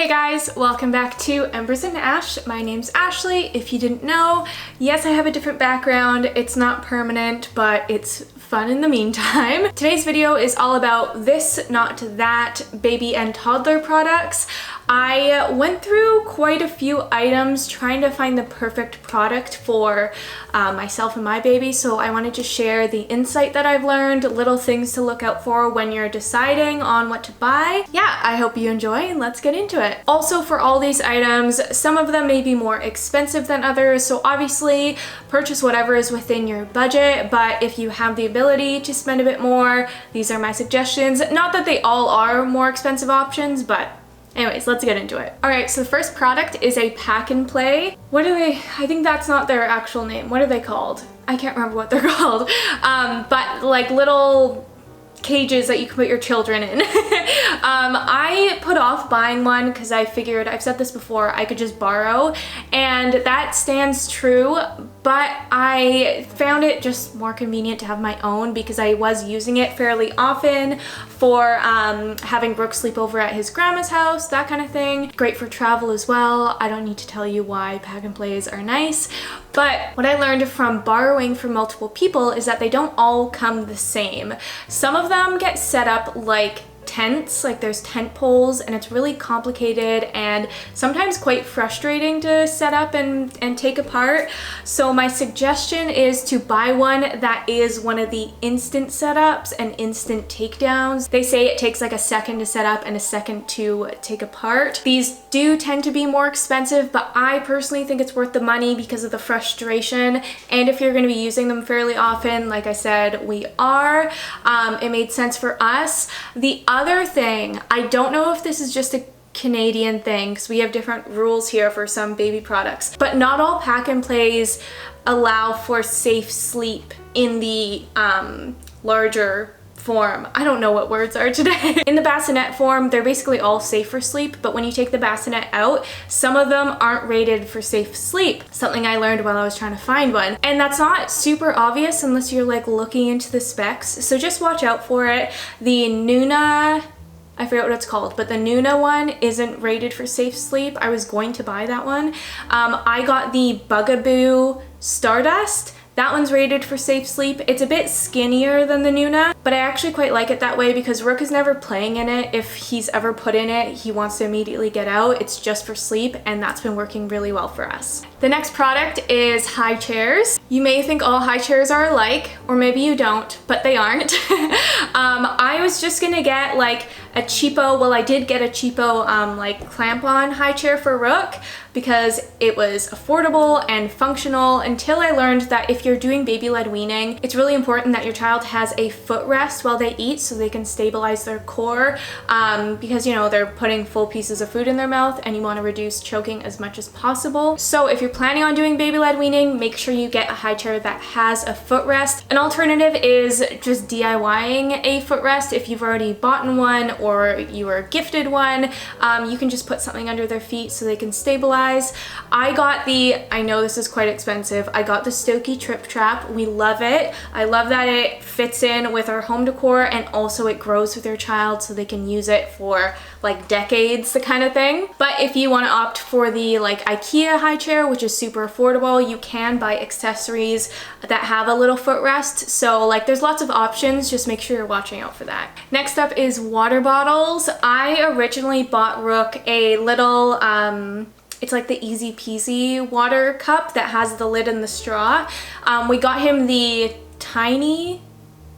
Hey guys, welcome back to Embers and Ash. My name's Ashley. If you didn't know, yes, I have a different background. It's not permanent, but it's fun in the meantime. Today's video is all about this, not that, baby and toddler products. I went through quite a few items trying to find the perfect product for myself and my baby, so I wanted to share the insight that I've learned, little things to look out for when you're deciding on what to buy. Yeah, I hope you enjoy and let's get into it. Also, for all these items, some of them may be more expensive than others, so obviously purchase whatever is within your budget, but if you have the ability to spend a bit more, these are my suggestions. Not that they all are more expensive options, but anyways, let's get into it. All right, so the first product is a pack and play. What are they? I think that's not their actual name. What are they called? I can't remember what they're called. But like little cages that you can put your children in. I put off buying one because I figured, I've said this before, I could just borrow, and that stands true, but I found it just more convenient to have my own because I was using it fairly often for having Brooke sleep over at his grandma's house, that kind of thing. Great for travel as well. I don't need to tell you why pack and plays are nice, but what I learned from borrowing from multiple people is that they don't all come the same. Some of them get set up like tents, like there's tent poles, and it's really complicated and sometimes quite frustrating to set up and take apart. So my suggestion is to buy one that is one of the instant setups and instant takedowns. They say it takes like a second to set up and a second to take apart. These do tend to be more expensive, but I personally think it's worth the money because of the frustration, and if you're going to be using them fairly often, like I said, we are, it made sense for us. The other thing, I don't know if this is just a Canadian thing because we have different rules here for some baby products, but not all pack and plays allow for safe sleep in the larger form. I don't know what words are today. In the bassinet form, they're basically all safe for sleep, but when you take the bassinet out, some of them aren't rated for safe sleep. Something I learned while I was trying to find one. And that's not super obvious unless you're like looking into the specs, so just watch out for it. The Nuna, I forget what it's called, but the Nuna one isn't rated for safe sleep. I was going to buy that one. I got the Bugaboo Stardust. That one's rated for safe sleep. It's a bit skinnier than the Nuna, but I actually quite like it that way because Rook is never playing in it. If he's ever put in it, he wants to immediately get out. It's just for sleep, and that's been working really well for us. The next product is Highchairs. You may think all Highchairs are alike, or maybe you don't, but they aren't. I was just gonna get like a cheapo, well I did get a cheapo like clamp-on Highchair for Rook because it was affordable and functional, until I learned that if you're doing baby-led weaning, it's really important that your child has a footrest while they eat so they can stabilize their core, because you know they're putting full pieces of food in their mouth and you want to reduce choking as much as possible. So if you're planning on doing baby-led weaning, make sure you get a Highchair that has a footrest. An alternative is just DIYing a footrest. If you've already bought one or you were gifted one, you can just put something under their feet so they can stabilize. I got the, I know this is quite expensive, I got the Stokke Tripp Trapp. We love it. I love that it fits in with our home decor, and also it grows with your child so they can use it for like decades, the kind of thing. But if you want to opt for the like Ikea Highchair, which is super affordable, you can buy accessories that have a little footrest. So like there's lots of options, just make sure you're watching out for that. Next up is water bottles. I originally bought Rook a little it's like the EzPz water cup that has the lid and the straw. We got him the tiny,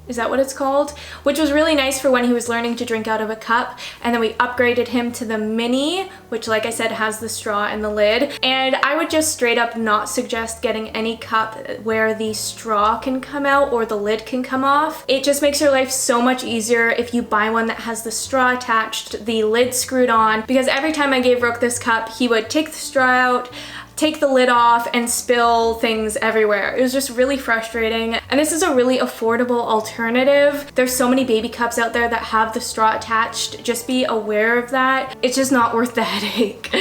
is that what it's called? Which was really nice for when he was learning to drink out of a cup. And then we upgraded him to the mini, which like I said has the straw and the lid. And I would just straight up not suggest getting any cup where the straw can come out or the lid can come off. It just makes your life so much easier if you buy one that has the straw attached, the lid screwed on, because every time I gave Rook this cup, he would take the straw out, take the lid off, and spill things everywhere. It was just really frustrating. And this is a really affordable alternative. There's so many baby cups out there that have the straw attached. Just be aware of that. It's just not worth the headache.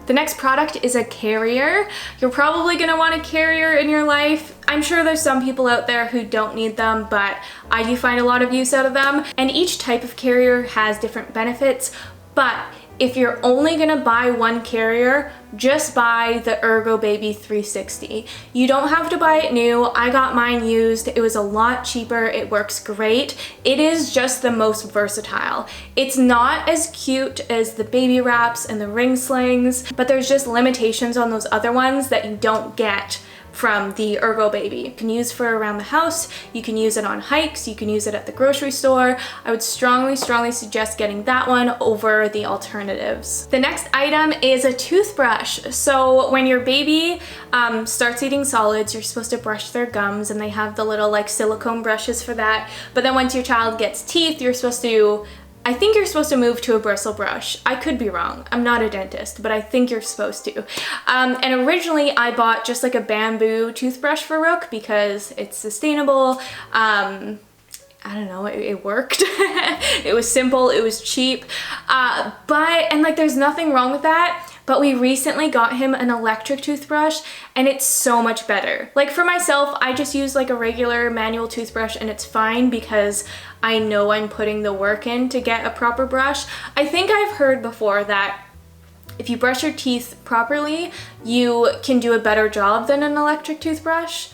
The next product is a carrier. You're probably gonna want a carrier in your life. I'm sure there's some people out there who don't need them, but I do find a lot of use out of them. And each type of carrier has different benefits, but if you're only gonna buy one carrier, just buy the Ergo Baby 360. You don't have to buy it new. I got mine used. It was a lot cheaper. It works great. It is just the most versatile. It's not as cute as the baby wraps and the ring slings, but there's just limitations on those other ones that you don't get from the Ergo Baby. You can use for around the house, you can use it on hikes, you can use it at the grocery store. I would strongly suggest getting that one over the alternatives. The next item is a toothbrush. So when your baby starts eating solids, you're supposed to brush their gums, and they have the little like silicone brushes for that. But then once your child gets teeth, I think you're supposed to move to a bristle brush. I could be wrong. I'm not a dentist, but I think you're supposed to. And originally I bought just like a bamboo toothbrush for Rook because it's sustainable. I don't know, it worked. It was simple, it was cheap. And like there's nothing wrong with that. But we recently got him an electric toothbrush and it's so much better. Like for myself, I just use like a regular manual toothbrush and it's fine because I know I'm putting the work in to get a proper brush. I think I've heard before that if you brush your teeth properly, you can do a better job than an electric toothbrush.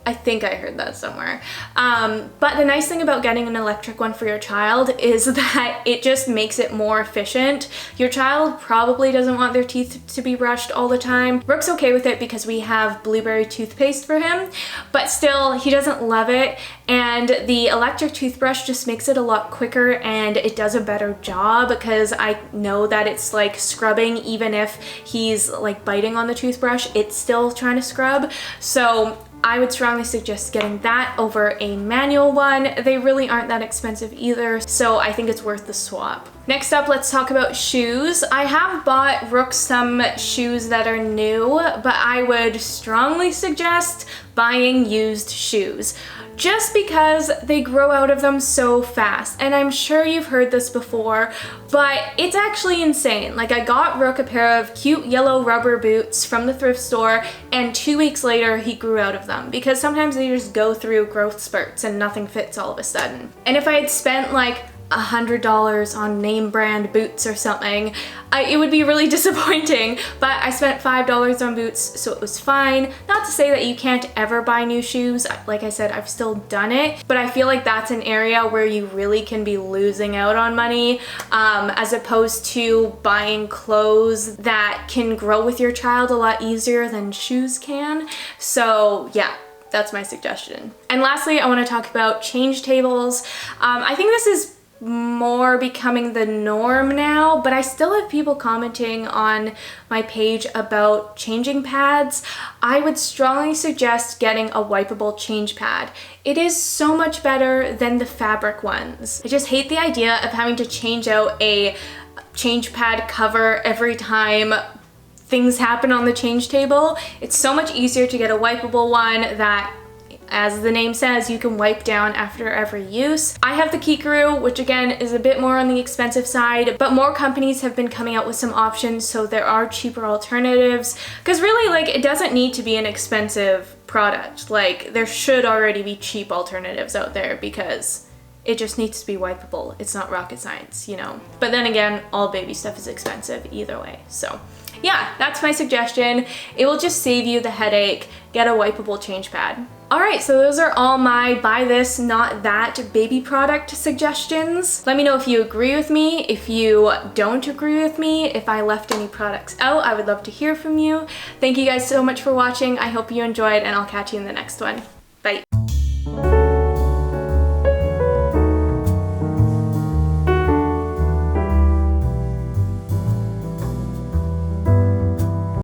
I think I heard that somewhere. But the nice thing about getting an electric one for your child is that it just makes it more efficient. Your child probably doesn't want their teeth to be brushed all the time. Rook's okay with it because we have blueberry toothpaste for him, but still he doesn't love it. And the electric toothbrush just makes it a lot quicker and it does a better job because I know that it's like scrubbing even if he's like biting on the toothbrush, it's still trying to scrub. So I would strongly suggest getting that over a manual one. They really aren't that expensive either, so I think it's worth the swap. Next up, let's talk about shoes. I have bought Rook some shoes that are new, but I would strongly suggest buying used shoes, just because they grow out of them so fast. And I'm sure you've heard this before, but it's actually insane. Like I got Rook a pair of cute yellow rubber boots from the thrift store and 2 weeks later he grew out of them because sometimes they just go through growth spurts and nothing fits all of a sudden. And if I had spent like $100 on name brand boots or something, it would be really disappointing, but I spent $5 on boots, so it was fine. Not to say that you can't ever buy new shoes. Like I said, I've still done it, but I feel like that's an area where you really can be losing out on money, as opposed to buying clothes that can grow with your child a lot easier than shoes can. So yeah, that's my suggestion. And lastly, I want to talk about change tables. I think this is more becoming the norm now, but I still have people commenting on my page about changing pads. I would strongly suggest getting a wipeable change pad. It is so much better than the fabric ones. I just hate the idea of having to change out a change pad cover every time things happen on the change table. It's so much easier to get a wipeable one that, as the name says, you can wipe down after every use. I have the Keekaroo, which again is a bit more on the expensive side, but more companies have been coming out with some options, so there are cheaper alternatives. Because really, like, it doesn't need to be an expensive product. Like, there should already be cheap alternatives out there because it just needs to be wipeable. It's not rocket science, you know? But then again, all baby stuff is expensive either way, so yeah, that's my suggestion. It will just save you the headache. Get a wipeable change pad. Alright, so those are all my buy this, not that baby product suggestions. Let me know if you agree with me, if you don't agree with me, if I left any products out. I would love to hear from you. Thank you guys so much for watching. I hope you enjoyed, and I'll catch you in the next one.